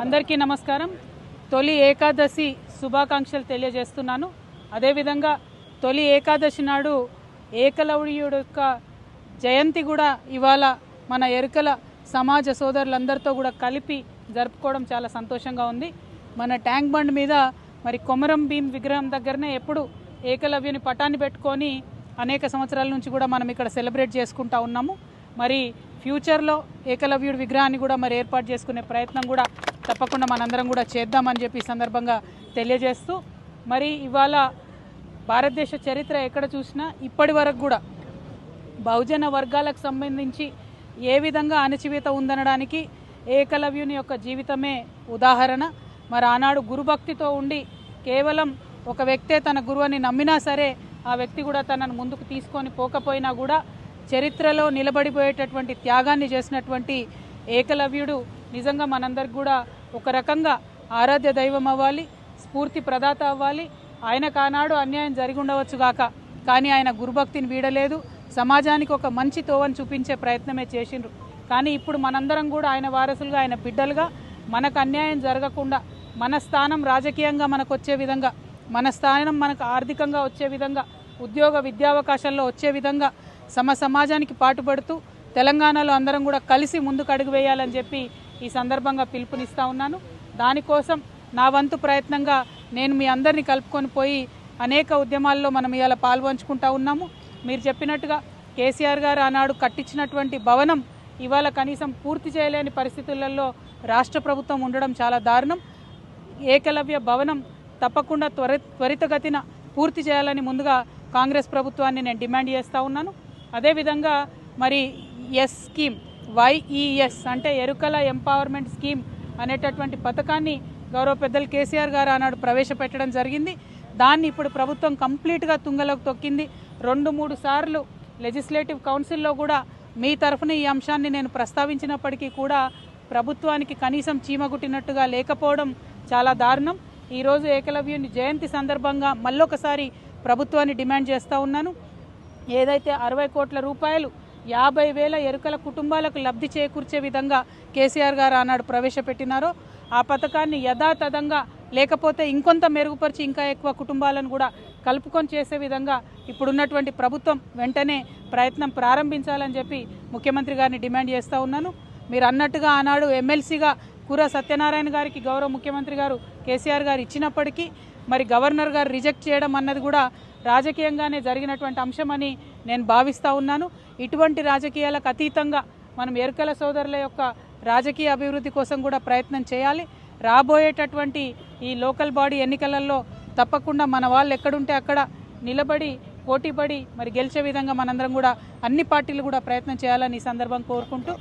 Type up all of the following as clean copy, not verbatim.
అందరికీ నమస్కారం. తొలి ఏకాదశి శుభాకాంక్షలు తెలియజేస్తున్నాను. అదేవిధంగా తొలి ఏకాదశి నాడు ఏకలవ్యుడి యొక్క జయంతి కూడా ఇవాళ మన ఎరుకల సమాజ సోదరులందరితో కూడా కలిపి జరుపుకోవడం చాలా సంతోషంగా ఉంది. మన ట్యాంక్ బండ్ మీద మరి కొమరం భీం విగ్రహం దగ్గరనే ఎప్పుడు ఏకలవ్యుని పటాన్ని పెట్టుకొని అనేక సంవత్సరాల నుంచి కూడా మనం ఇక్కడ సెలబ్రేట్ చేసుకుంటా ఉన్నాము. మరి ఫ్యూచర్లో ఏకలవ్యుడి విగ్రహాన్ని కూడా మరి ఏర్పాటు చేసుకునే ప్రయత్నం కూడా తప్పకుండా మనందరం కూడా చేద్దామని చెప్పి సందర్భంగా తెలియజేస్తూ, మరి ఇవాళ భారతదేశ చరిత్ర ఎక్కడ చూసినా ఇప్పటి వరకు కూడా బహుజన వర్గాలకు సంబంధించి ఏ విధంగా అణచివేత ఉందనడానికి ఏకలవ్యుని యొక్క జీవితమే ఉదాహరణ. మరి ఆనాడు గురుభక్తితో ఉండి కేవలం ఒక వ్యక్తే తన గురువుని నమ్మినా సరే ఆ వ్యక్తి కూడా తనను ముందుకు తీసుకొని పోకపోయినా కూడా చరిత్రలో నిలబడిపోయేటటువంటి త్యాగాన్ని చేసినటువంటి ఏకలవ్యుడు నిజంగా మనందరికి కూడా ఒక రకంగా ఆరాధ్య దైవం అవ్వాలి, స్ఫూర్తి ప్రదాత అవ్వాలి. ఆయనకు ఆనాడు అన్యాయం జరిగి ఉండవచ్చు గాక, కానీ ఆయన గురుభక్తిని వీడలేదు, సమాజానికి ఒక మంచి తోవని చూపించే ప్రయత్నమే చేసిండ్రు. కానీ ఇప్పుడు మనందరం కూడా ఆయన వారసులుగా, ఆయన బిడ్డలుగా మనకు అన్యాయం జరగకుండా, మన స్థానం రాజకీయంగా మనకు వచ్చే విధంగా, మన స్థానం మనకు ఆర్థికంగా వచ్చే విధంగా, ఉద్యోగ విద్యావకాశాల్లో వచ్చే విధంగా సమాజానికి పాటుపడుతూ తెలంగాణలో అందరం కూడా కలిసి ముందుకు అడుగు వేయాలని చెప్పి ఈ సందర్భంగా పిలుపునిస్తూ ఉన్నాను. దానికోసం నా వంతు ప్రయత్నంగా నేను మీ అందరినీ కలుపుకొని పోయి అనేక ఉద్యమాల్లో మనం ఇవాళ పాల్పంచుకుంటూ ఉన్నాము. మీరు చెప్పినట్టుగా కేసీఆర్ గారు ఆనాడు కట్టించినటువంటి భవనం ఇవాళ కనీసం పూర్తి చేయలేని పరిస్థితులలో రాష్ట్ర ప్రభుత్వం ఉండడం చాలా దారుణం. ఏకలవ్య భవనం తప్పకుండా త్వరితగతిన పూర్తి చేయాలని ముందుగా కాంగ్రెస్ ప్రభుత్వాన్ని నేను డిమాండ్ చేస్తూ ఉన్నాను. అదేవిధంగా మరి ఎస్ స్కీమ్, YES అంటే ఎరుకల ఎంపవర్మెంట్ స్కీమ్ అనేటటువంటి పథకాన్ని గౌరవ పెద్దలు కేసీఆర్ గారు ఆనాడు ప్రవేశపెట్టడం జరిగింది. దాన్ని ఇప్పుడు ప్రభుత్వం కంప్లీట్గా తుంగలోకి తొక్కింది. 2-3 సార్లు లెజిస్లేటివ్ కౌన్సిల్లో కూడా మీ తరఫున ఈ అంశాన్ని నేను ప్రస్తావించినప్పటికీ కూడా ప్రభుత్వానికి కనీసం చీమగుట్టినట్టుగా లేకపోవడం చాలా దారుణం. ఈరోజు ఏకలవ్యుని జయంతి సందర్భంగా మళ్ళొకసారి ప్రభుత్వాన్ని డిమాండ్ చేస్తూ ఉన్నాను. ఏదైతే 60 కోట్ల రూపాయలు 50,000 ఎరుకల కుటుంబాలకు లబ్ధి చేకూర్చే విధంగా కేసీఆర్ గారు ఆనాడు ప్రవేశపెట్టినారో ఆ పథకాన్ని యథాతథంగా లేకపోతే ఇంకొంత మెరుగుపరిచి ఇంకా ఎక్కువ కుటుంబాలను కూడా కలుపుకొని చేసే విధంగా ఇప్పుడున్నటువంటి ప్రభుత్వం వెంటనే ప్రయత్నం ప్రారంభించాలని చెప్పి ముఖ్యమంత్రి గారిని డిమాండ్ చేస్తూ ఉన్నాను. మీరు అన్నట్టుగా ఆనాడు ఎమ్మెల్సీగా కూర సత్యనారాయణ గారికి గౌరవ ముఖ్యమంత్రి గారు కేసీఆర్ గారు ఇచ్చినప్పటికీ మరి గవర్నర్ గారు రిజెక్ట్ చేయడం అన్నది కూడా రాజకీయంగానే జరిగినటువంటి అంశమని నేను భావిస్తూ ఉన్నాను. ఇటువంటి రాజకీయాలకు అతీతంగా మనం ఎరుకల సోదరుల యొక్క రాజకీయ అభివృద్ధి కోసం కూడా ప్రయత్నం చేయాలి. రాబోయేటటువంటి ఈ లోకల్ బాడీ ఎన్నికలలో తప్పకుండా మన వాళ్ళు ఎక్కడుంటే అక్కడ నిలబడి పోటీపడి మరి గెలిచే విధంగా మనందరం కూడా అన్ని పార్టీలు కూడా ప్రయత్నం చేయాలని ఈ సందర్భం కోరుకుంటూ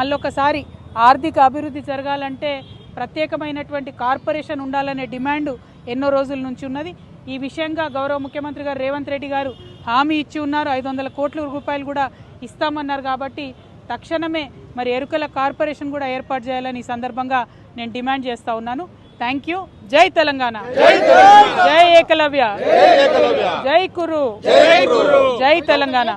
మళ్ళొకసారి ఆర్థిక అభివృద్ధి జరగాలంటే ప్రత్యేకమైనటువంటి కార్పొరేషన్ ఉండాలనే డిమాండ్ ఎన్నో రోజుల నుంచి ఉన్నది. ఈ విషయంగా గౌరవ ముఖ్యమంత్రి గారు రేవంత్ రెడ్డి గారు హామీ ఇచ్చి ఉన్నారు. 500 కోట్ల రూపాయలు కూడా ఇస్తామన్నారు. కాబట్టి తక్షణమే మరి ఎరుకల కార్పొరేషన్ కూడా ఏర్పాటు చేయాలని ఈ సందర్భంగా నేను డిమాండ్ చేస్తూ ఉన్నాను. Thank you. జై తెలంగాణ, జై ఏకలవ్య, జై కురు, జై తెలంగాణ.